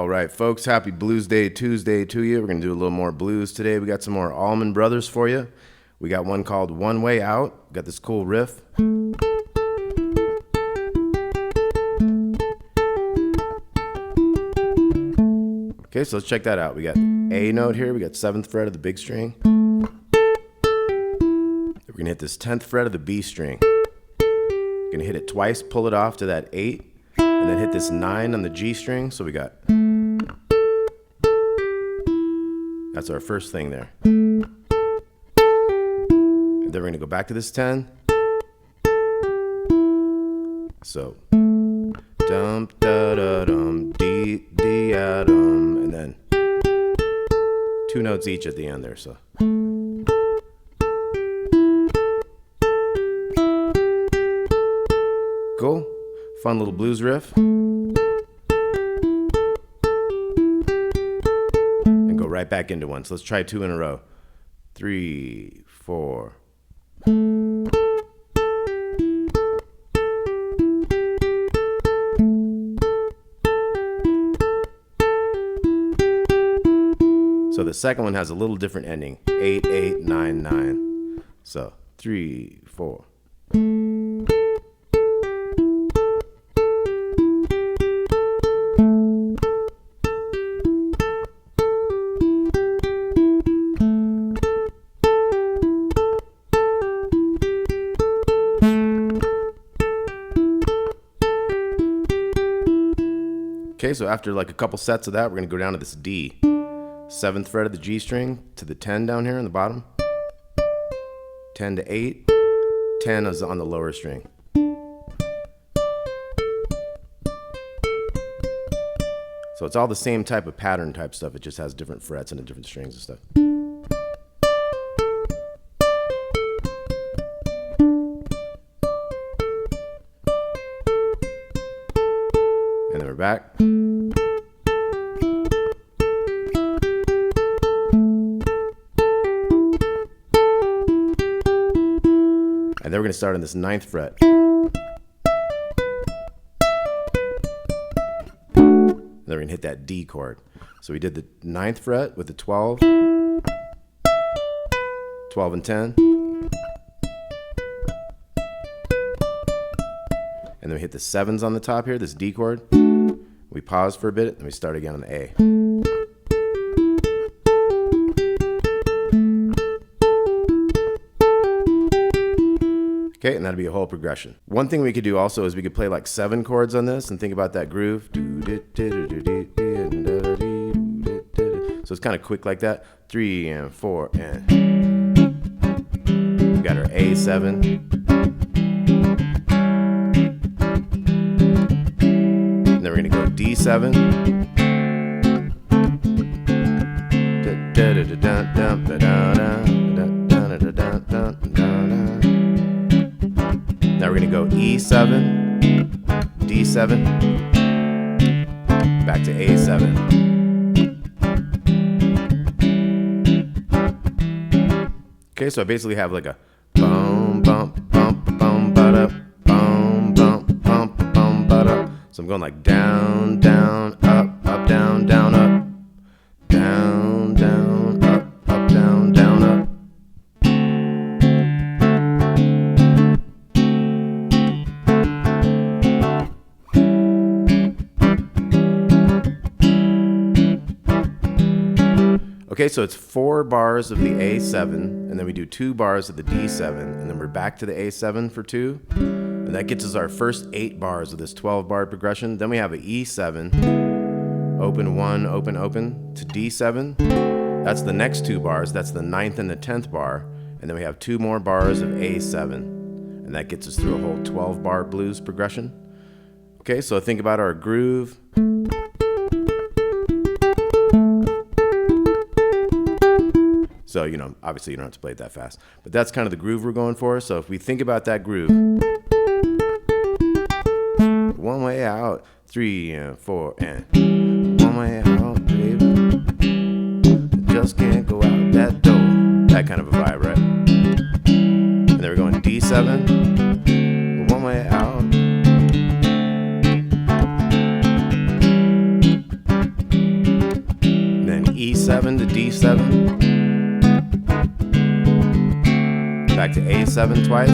All right, folks, happy Bluesday Tuesday to you. We're going to do a little more blues today. We got some more Allman Brothers for you. We got one called Way Out. Got this cool riff. Okay, so let's check that out. We got A note here. We got 7th fret of the big string. We're going to hit this 10th fret of the B string. We're going to hit it twice, pull it off to that 8, and then hit this 9 on the G string. So we got... That's our first thing there. And then we're going to go back to this 10. So, dum da da dum, dee dee ah dum, and then 2 notes each at the end there. So, cool, fun little blues riff. Right back into one. So let's try 2 in a row. 3, 4. So the second one has a little different ending. 8, 8, 9, 9. So 3, 4. Okay, so after like a couple sets of that, we're going to go down to this D. 7th fret of the G string to the 10 down here on the bottom. 10 to 8. 10 is on the lower string. So it's all the same type of pattern type stuff. It just has different frets and different strings and stuff. And then we're back. And then we're going to start on this 9th fret. And then we're going to hit that D chord. So we did the 9th fret with the 12, 12 and 10. And then we hit the 7s on the top here, this D chord. We pause for a bit, and we start again on the A. Okay, and that'll be a whole progression. One thing we could do also is we could play like 7 chords on this and think about that groove. So it's kind of quick like that. 3 and 4 and. We got our A7. And then we're going to go D7. Now we're going to go E7, D7, back to A7. Okay, so I basically have like a bum, bump, bump, bum, ba-da, bum, bump, bump, bum, ba-da. So I'm going like down, down, up, up, down, down, up, down, down, up, up, down, down, up. Okay, so it's 4 bars of the A7, and then we do 2 bars of the D7, and then we're back to the A7 for 2, and that gets us our first 8 bars of this 12-bar progression. Then we have an E7, open 1, open, open, to D7. That's the next 2 bars. That's the 9th and the 10th bar, and then we have 2 more bars of A7, and that gets us through a whole 12-bar blues progression. Okay, so think about our groove. So, you know, obviously you don't have to play it that fast. But that's kind of the groove we're going for. So if we think about that groove. 1 way out, 3 and 4 and 1 way out, baby. Just can't go out that door. That kind of a vibe, right? And then we're going D7, 1 way out. A7 to D7. Back to A7 twice.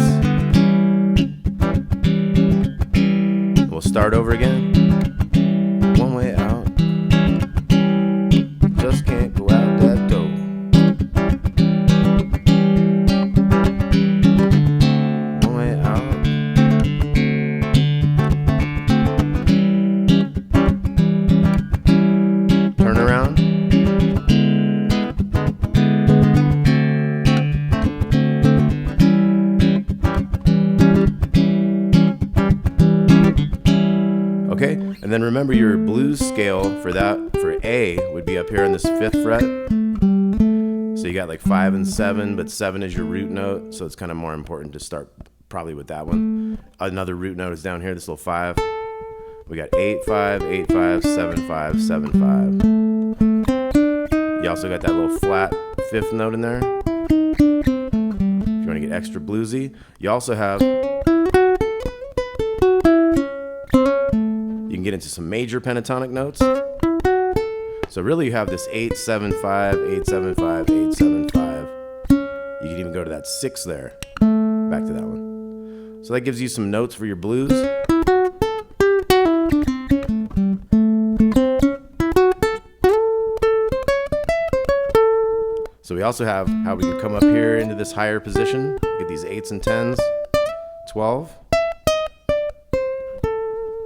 We'll start over again. One way out. Just can't go out that door. One way out. Turn around. Okay, and then remember your blues scale for A would be up here on this 5th fret. So you got like 5 and 7, but 7 is your root note, so it's kind of more important to start probably with that one. Another root note is down here, this little 5. We got 8, 5, 8, 5, 7, 5, 7, 5. You also got that little flat 5th note in there. If you want to get extra bluesy, you also have. You can get into some major pentatonic notes. So really you have this 8, 7, 5, 8, 7, 5, 8, 7, 5. You can even go to that 6 there. Back to that one. So that gives you some notes for your blues. So we also have how we can come up here into this higher position. Get these 8s and 10s. 12.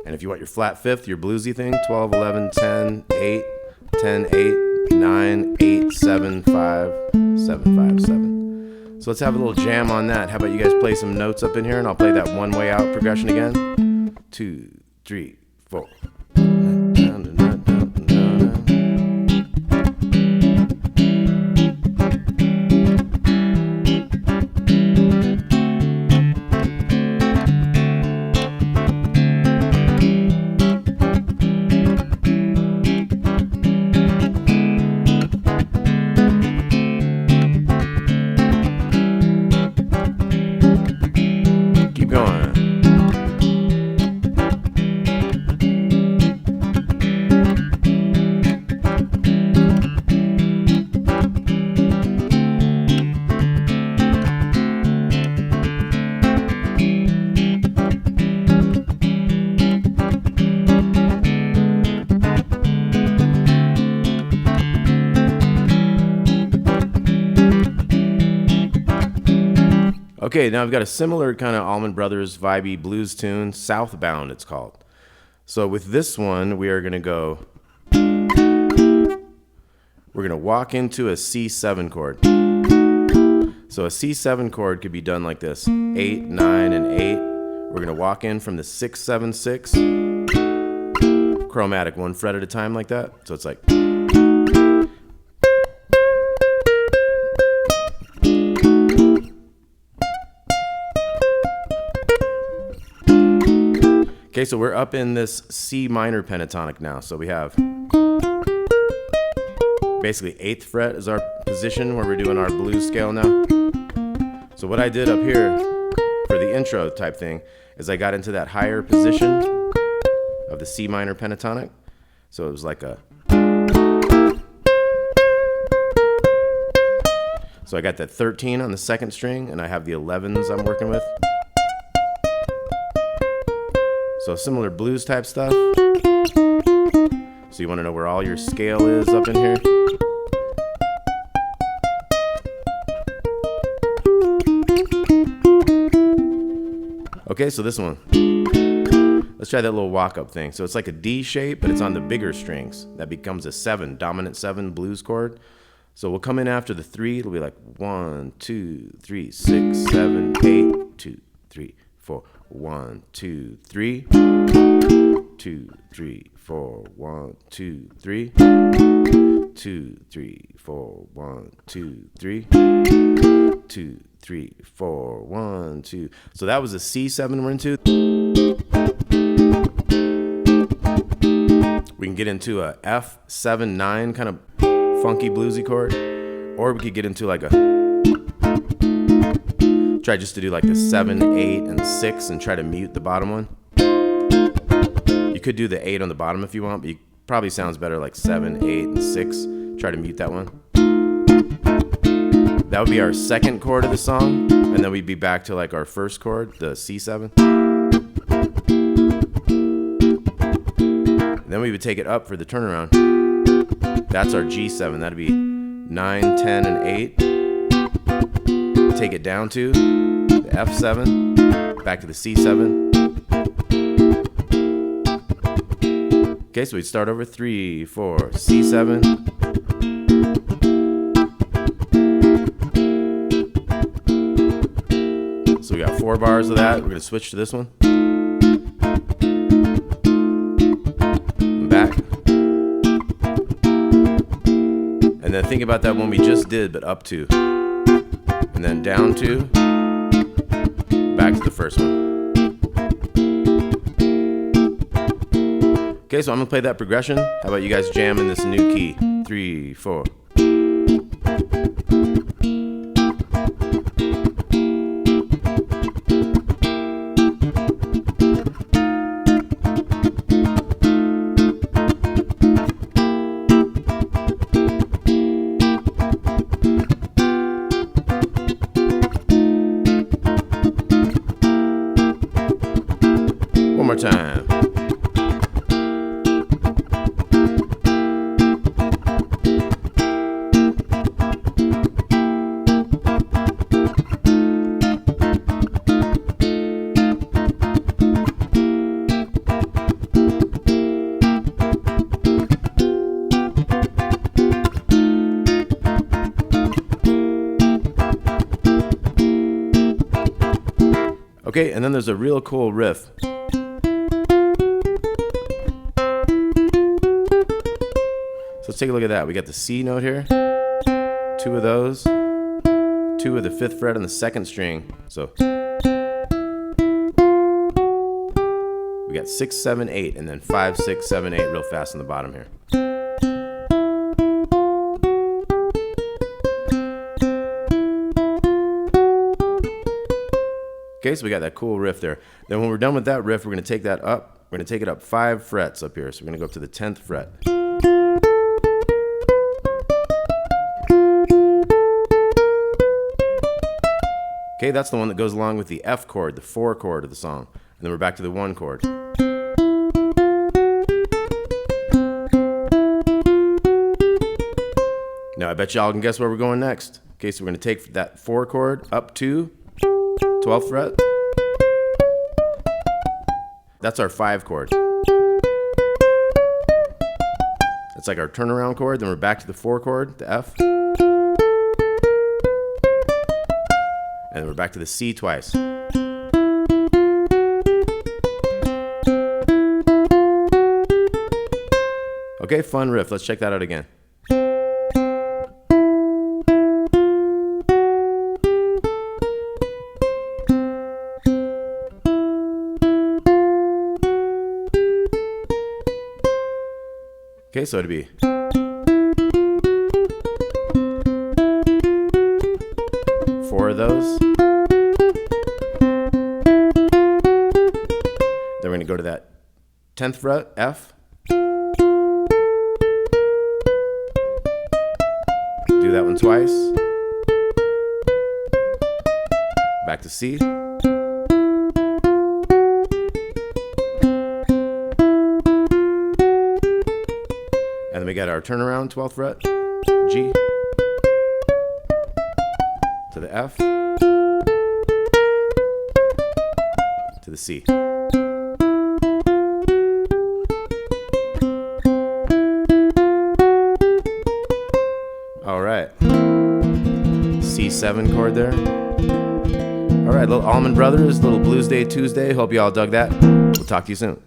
And if you want your flat 5th, your bluesy thing, 12, 11, 10, 8, 10, 8, 9, 8, 7, 5, 7, 5, 7. So let's have a little jam on that. How about you guys play some notes up in here, and I'll play that one way out progression again. 2, 3, 4. Okay, now I've got a similar kind of Allman Brothers vibey blues tune, Southbound it's called. So with this one, we are gonna go, we're gonna walk into a C7 chord. So a C7 chord could be done like this, 8, 9, and 8. We're gonna walk in from the 6, 7, 6, chromatic, 1 fret at a time like that. So it's like, okay, so we're up in this C minor pentatonic now. So we have basically 8th fret is our position where we're doing our blues scale now. So what I did up here for the intro type thing is I got into that higher position of the C minor pentatonic. So it was like a. So I got that 13 on the 2nd string, and I have the 11s I'm working with. So similar blues type stuff. So you want to know where all your scale is up in here. Okay, so this one. Let's try that little walk-up thing. So it's like a D shape, but it's on the bigger strings. That becomes a 7, dominant 7 blues chord. So we'll come in after the 3. It'll be like 1, 2, 3, 6, 7, 8, 2, 3, 4. 1, 2, 3. 2, 3, 4. 1, 2, 3. 2, 3, 4. 1, 2, 3. 2, 3, 4. 1, 2. So that was a C7 we're into. We can get into a F7, 9 kind of funky bluesy chord, or we could get into like a. Try just to do like the 7, 8, and 6 and try to mute the bottom one. You could do the 8 on the bottom if you want, but it probably sounds better like 7, 8, and 6. Try to mute that one. That would be our second chord of the song, and then we'd be back to like our first chord, the C7. And then we would take it up for the turnaround. That's our G7. That'd be 9, 10, and 8. Take it down to the F7, back to the C7. Okay, so we'd start over 3, 4, C7. So we got 4 bars of that. We're going to switch to this one. And back. And then think about that one we just did, but up to. And then down to. Back to the first one. Okay, so I'm going to play that progression. How about you guys jam in this new key? 3, 4. One more time. Okay, and then there's a real cool riff. So let's take a look at that. We got the C note here, 2 of those, 2 of the 5th fret on the 2nd string. So we got 6, 7, 8, and then 5, 6, 7, 8 real fast on the bottom here. Okay, so we got that cool riff there. Then when we're done with that riff, we're going to take that up. We're going to take it up 5 frets up here. So we're going to go up to the 10th fret. Okay, that's the one that goes along with the F chord, the 4 chord of the song. And then we're back to the 1 chord. Now I bet y'all can guess where we're going next. Okay, so we're going to take that 4 chord up to 12th fret. That's our 5 chord. That's like our turnaround chord. Then we're back to the 4 chord, the F. And then we're back to the C twice. Okay, fun riff. Let's check that out again. Okay, so it'd be 4 of those. Then we're going to go to that 10th fret, F. Do that one twice. Back to C. And then we got our turnaround, 12th fret, G, to the F, to the C. All right, C7 chord there. All right, little Allman Brothers, little Bluesday Tuesday. Hope you all dug that. We'll talk to you soon.